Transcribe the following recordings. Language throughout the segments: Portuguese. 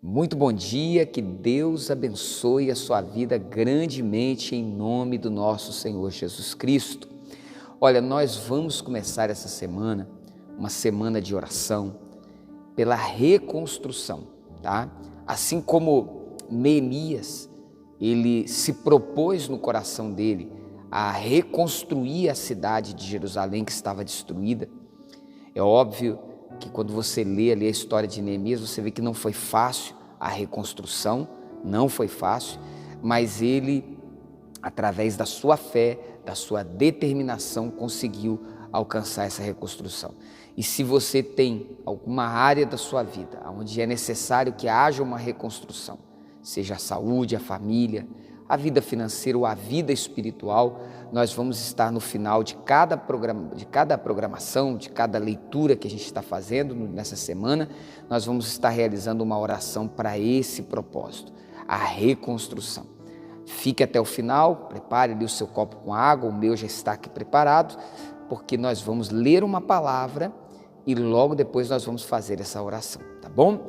Muito bom dia, que Deus abençoe a sua vida grandemente em nome do nosso Senhor Jesus Cristo. Olha, nós vamos começar essa semana, uma semana de oração pela reconstrução, tá? Assim como Neemias, ele se propôs no coração dele a reconstruir a cidade de Jerusalém que estava destruída. É óbvio que quando você lê ali a história de Neemias, você vê que não foi fácil a reconstrução, não foi fácil, mas ele, através da sua fé, da sua determinação, conseguiu alcançar essa reconstrução. E se você tem alguma área da sua vida onde é necessário que haja uma reconstrução, seja a saúde, a família, a vida financeira ou a vida espiritual, nós vamos estar no final de cada programação, de cada leitura que a gente está fazendo nessa semana, nós vamos estar realizando uma oração para esse propósito, a reconstrução. Fique até o final, prepare ali o seu copo com água, o meu já está aqui preparado, porque nós vamos ler uma palavra e logo depois nós vamos fazer essa oração, tá bom?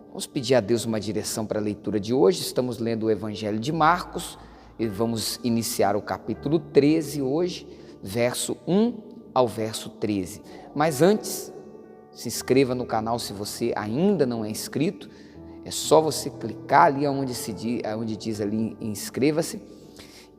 Vamos pedir a Deus uma direção para a leitura de hoje. Estamos lendo o Evangelho de Marcos e vamos iniciar o capítulo 13 hoje, verso 1 ao verso 13. Mas antes, se inscreva no canal se você ainda não é inscrito. É só você clicar ali onde diz ali inscreva-se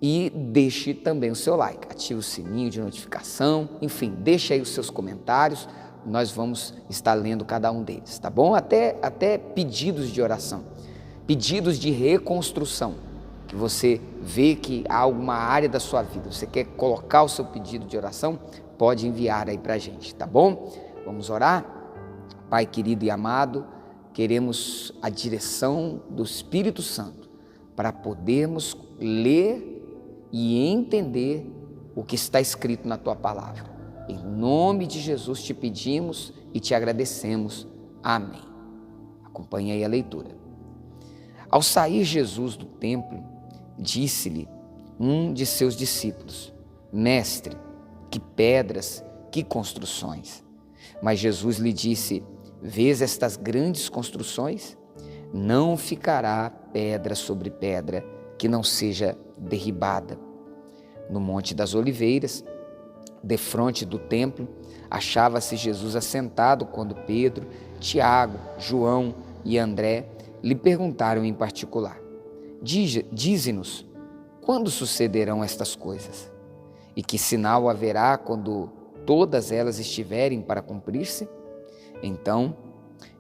e deixe também o seu like. Ative o sininho de notificação, enfim, deixe aí os seus comentários. Nós vamos estar lendo cada um deles, tá bom? Até pedidos de oração, pedidos de reconstrução, que você vê que há alguma área da sua vida, você quer colocar o seu pedido de oração, pode enviar aí pra gente, tá bom? Vamos orar? Pai querido e amado, queremos a direção do Espírito Santo para podermos ler e entender o que está escrito na Tua Palavra. Em nome de Jesus te pedimos e te agradecemos. Amém. Acompanhe aí a leitura. Ao sair Jesus do templo, disse-lhe um de seus discípulos: Mestre, que pedras, que construções. Mas Jesus lhe disse: Vês estas grandes construções? Não ficará pedra sobre pedra que não seja derribada. No Monte das Oliveiras, defronte do templo, achava-se Jesus assentado quando Pedro, Tiago, João e André lhe perguntaram em particular: Dize-nos, quando sucederão estas coisas? E que sinal haverá quando todas elas estiverem para cumprir-se? Então,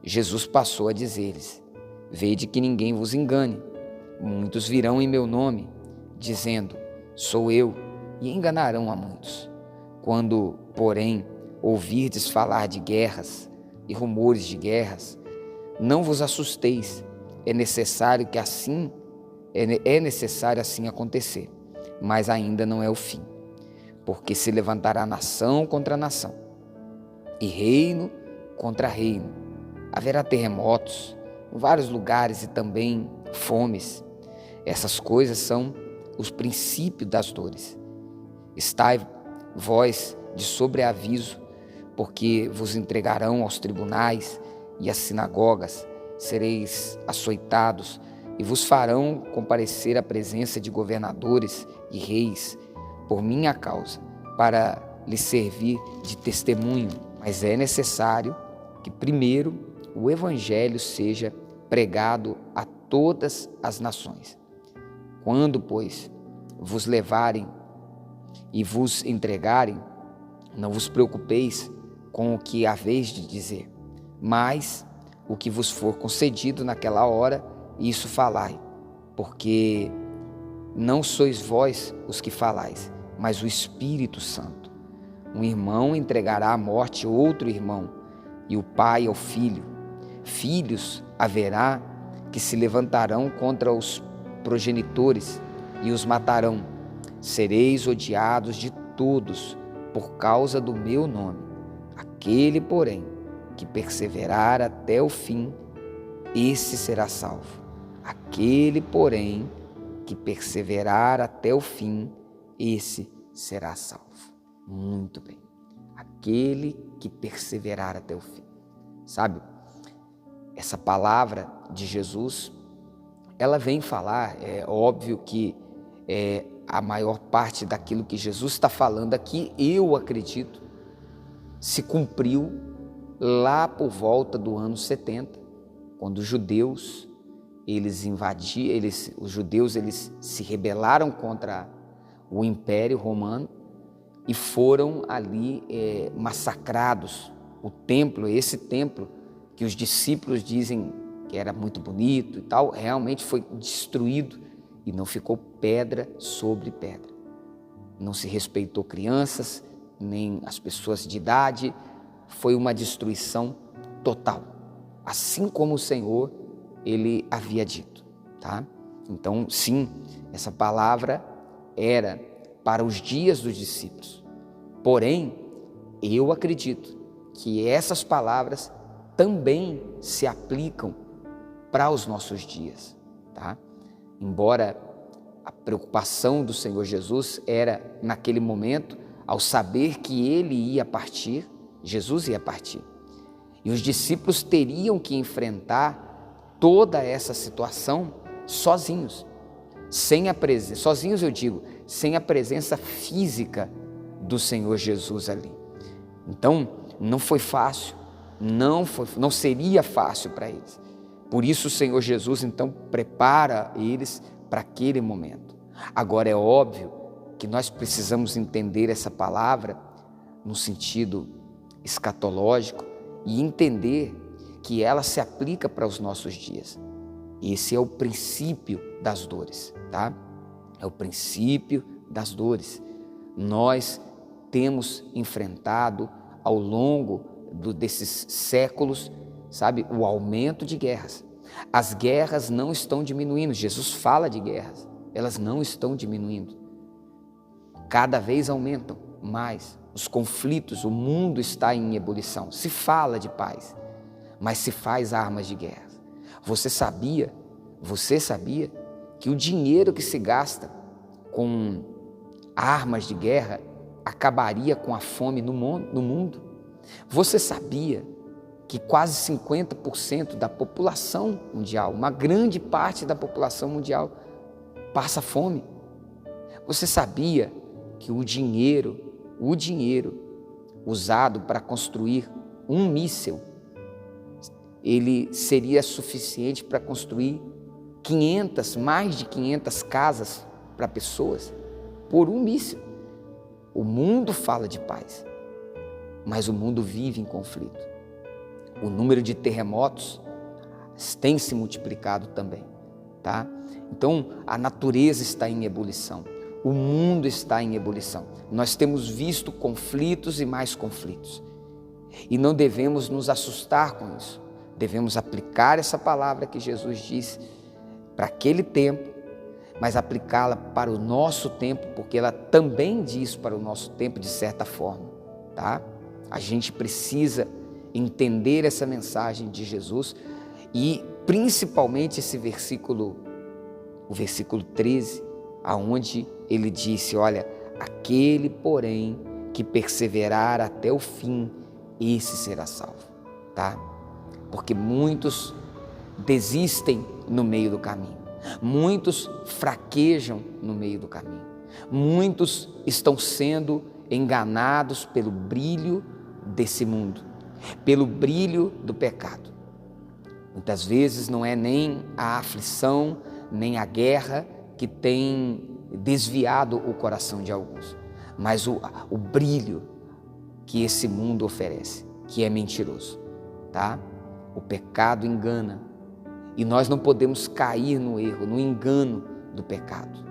Jesus passou a dizer-lhes: Vede que ninguém vos engane. Muitos virão em meu nome, dizendo: Sou eu, e enganarão a muitos. Quando, porém, ouvirdes falar de guerras e rumores de guerras, não vos assusteis, é necessário assim acontecer, mas ainda não é o fim, porque se levantará nação contra nação, e reino contra reino. Haverá terremotos em vários lugares e também fomes. Essas coisas são os princípios das dores. Estai vós de sobreaviso, porque vos entregarão aos tribunais e às sinagogas, sereis açoitados e vos farão comparecer à presença de governadores e reis por minha causa, para lhes servir de testemunho. Mas é necessário que primeiro o Evangelho seja pregado a todas as nações. Quando, pois, vos levarem e vos entregarem, não vos preocupeis com o que haveis de dizer, mas o que vos for concedido naquela hora, isso falai, porque não sois vós os que falais, mas o Espírito Santo. Um irmão entregará à morte outro irmão, e o pai ao filho. Filhos haverá que se levantarão contra os progenitores e os matarão. Sereis odiados de todos por causa do meu nome. Aquele, porém, que perseverar até o fim, esse será salvo. Aquele, porém, que perseverar até o fim, esse será salvo. Muito bem. Aquele que perseverar até o fim. Sabe, essa palavra de Jesus, ela vem falar, é óbvio que a maior parte daquilo que Jesus está falando aqui, eu acredito, se cumpriu lá por volta do ano 70, quando os judeus, eles se rebelaram contra o Império Romano e foram ali massacrados. O templo, esse templo que os discípulos dizem que era muito bonito e tal, realmente foi destruído e não ficou pedra sobre pedra. Não se respeitou crianças, nem as pessoas de idade, foi uma destruição total, assim como o Senhor, Ele havia dito, tá? Então, sim, essa palavra era para os dias dos discípulos, porém, eu acredito que essas palavras também se aplicam para os nossos dias, tá? Embora a preocupação do Senhor Jesus era, naquele momento, ao saber que Ele ia partir, Jesus ia partir, e os discípulos teriam que enfrentar toda essa situação sozinhos, sem a presença, sozinhos eu digo, sem a presença física do Senhor Jesus ali. Então, não foi fácil, não seria fácil para eles. Por isso o Senhor Jesus então prepara eles para aquele momento. Agora é óbvio que nós precisamos entender essa palavra no sentido escatológico e entender que ela se aplica para os nossos dias. Esse é o princípio das dores, tá? É o princípio das dores. Nós temos enfrentado ao longo desses séculos, sabe, o aumento de guerras. As guerras não estão diminuindo. Jesus fala de guerras, elas não estão diminuindo. Cada vez aumentam mais os conflitos, o mundo está em ebulição. Se fala de paz, mas se faz armas de guerra. Você sabia que o dinheiro que se gasta com armas de guerra acabaria com a fome no mundo? Você sabia que quase 50% da população mundial, uma grande parte da população mundial, passa fome? Você sabia que o dinheiro usado para construir um míssil, ele seria suficiente para construir mais de 500 casas para pessoas, por um míssil? O mundo fala de paz, mas o mundo vive em conflito. O número de terremotos tem se multiplicado também, tá? Então, a natureza está em ebulição, o mundo está em ebulição. Nós temos visto conflitos e mais conflitos. E não devemos nos assustar com isso. Devemos aplicar essa palavra que Jesus disse para aquele tempo, mas aplicá-la para o nosso tempo, porque ela também diz para o nosso tempo de certa forma, tá? A gente precisa entender essa mensagem de Jesus e principalmente esse versículo, o versículo 13, aonde ele disse, olha, aquele porém que perseverar até o fim, esse será salvo, tá? Porque muitos desistem no meio do caminho, muitos fraquejam no meio do caminho, muitos estão sendo enganados pelo brilho desse mundo, pelo brilho do pecado. Muitas vezes não é nem a aflição, nem a guerra que tem desviado o coração de alguns, mas o brilho que esse mundo oferece, que é mentiroso, tá? O pecado engana e nós não podemos cair no erro, no engano do pecado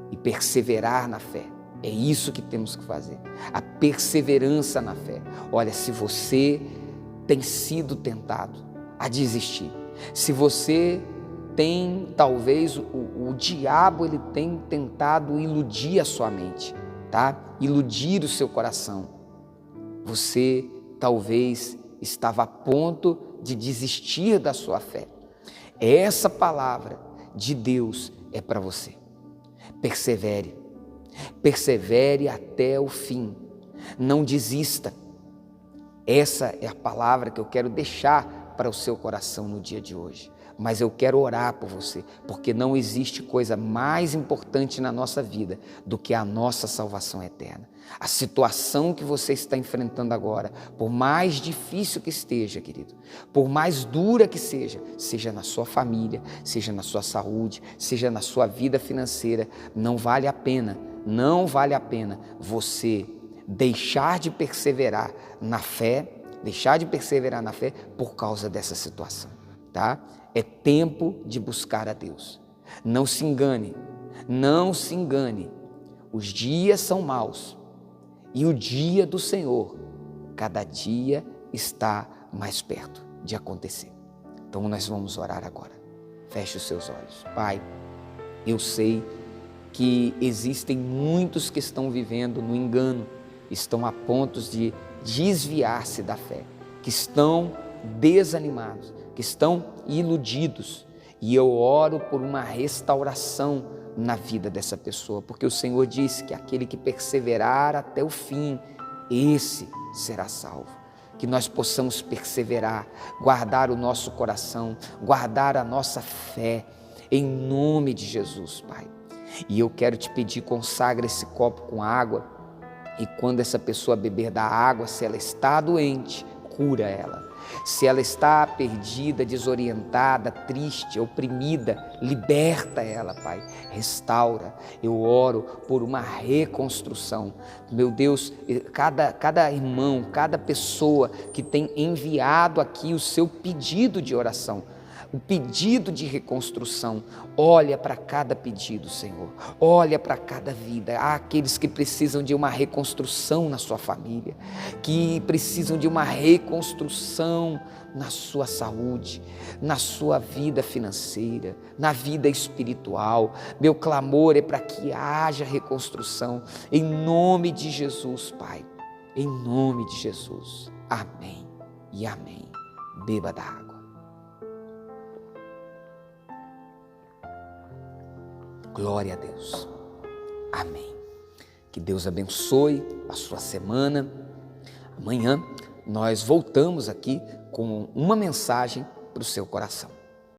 e perseverar na fé. É isso que temos que fazer, a perseverança na fé. Olha, se você tem sido tentado a desistir, se você tem, talvez, o diabo ele tem tentado iludir a sua mente, tá? Iludir o seu coração. Você talvez estava a ponto de desistir da sua fé. Essa palavra de Deus é para você. Persevere. Persevere até o fim. Não desista. Essa é a palavra que eu quero deixar para o seu coração no dia de hoje. Mas eu quero orar por você, porque não existe coisa mais importante na nossa vida do que a nossa salvação eterna. A situação que você está enfrentando agora, por mais difícil que esteja, querido, por mais dura que seja na sua família, seja na sua saúde, seja na sua vida financeira, não vale a pena você deixar de perseverar na fé, por causa dessa situação, tá? É tempo de buscar a Deus. Não se engane. Os dias são maus e o dia do Senhor, cada dia está mais perto de acontecer. Então nós vamos orar agora. Feche os seus olhos. Pai, eu sei que existem muitos que estão vivendo no engano, estão a ponto de desviar-se da fé, que estão desanimados, que estão iludidos, e eu oro por uma restauração na vida dessa pessoa, porque o Senhor disse que aquele que perseverar até o fim, esse será salvo. Que nós possamos perseverar, guardar o nosso coração, guardar a nossa fé, em nome de Jesus, Pai. E eu quero te pedir, consagra esse copo com água, e quando essa pessoa beber da água, se ela está doente, cura ela. Se ela está perdida, desorientada, triste, oprimida, liberta ela, Pai. Restaura. Eu oro por uma reconstrução. Meu Deus, cada irmão, cada pessoa que tem enviado aqui o seu pedido de oração, o pedido de reconstrução, olha para cada pedido, Senhor, olha para cada vida. Há aqueles que precisam de uma reconstrução na sua família, que precisam de uma reconstrução na sua saúde, na sua vida financeira, na vida espiritual. Meu clamor é para que haja reconstrução, em nome de Jesus, Pai, em nome de Jesus. Amém e amém. Beba da água. Glória a Deus. Amém. Que Deus abençoe a sua semana. Amanhã nós voltamos aqui com uma mensagem para o seu coração.